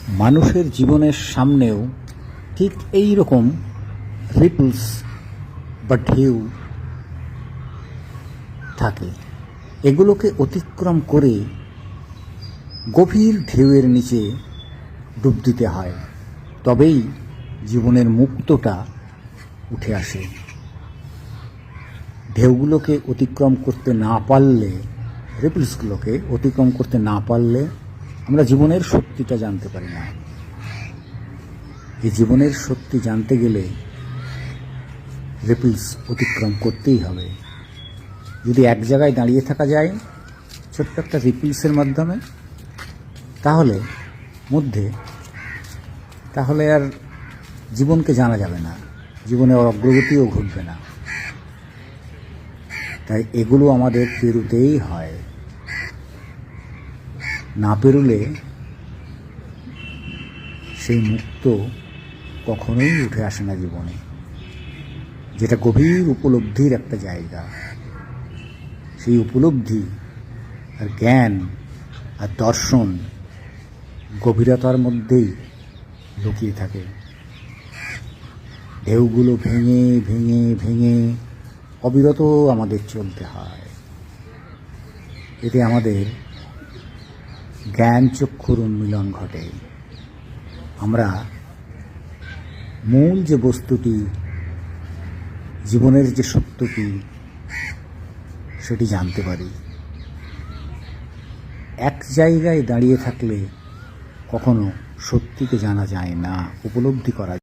মানুষের জীবনের সামনেও ঠিক এই রকম রিপলস বা ঢেউ থাকে। এগুলোকে অতিক্রম করে গভীর ঢেউয়ের নিচে ডুব দিতে হয়, তবেই জীবনের মুক্তটা উঠে আসে। ঢেউগুলোকে অতিক্রম করতে না পারলে, রিপলসগুলোকে অতিক্রম করতে না পারলে আমরা জীবনের সত্যিটা জানতে পারি না। এই জীবনের সত্যি জানতে গেলে রিপলস অতিক্রম করতেই হবে। যদি এক জায়গায় দাঁড়িয়ে থাকা যায় ছোট্ট একটা রিপলসের মাধ্যমে, তাহলে আর জীবনকে জানা যাবে না, জীবনের অগ্রগতিও ঘটবে না। তাই এগুলো আমাদের পেরোতেই হয়, না পেরোলে সেই মুক্ত কখনোই উঠে আসে না জীবনে, যেটা গভীর উপলব্ধির একটা জায়গা। সেই উপলব্ধি আর জ্ঞান আর দর্শন গভীরতার মধ্যেই লুকিয়ে থাকে। ঢেউগুলো ভেঙে ভেঙে ভেঙে অবিরত আমাদের চলতে হয়। এতে আমাদের জ্ঞান চক্ষুর উন্মিলন ঘটে। আমরা মূল যে বস্তুটি, জীবনের যে সত্যটি, সেটি জানতে পারি। এক জায়গায় দাঁড়িয়ে থাকলে কখনো সত্যিকে জানা যায় না, উপলব্ধি করা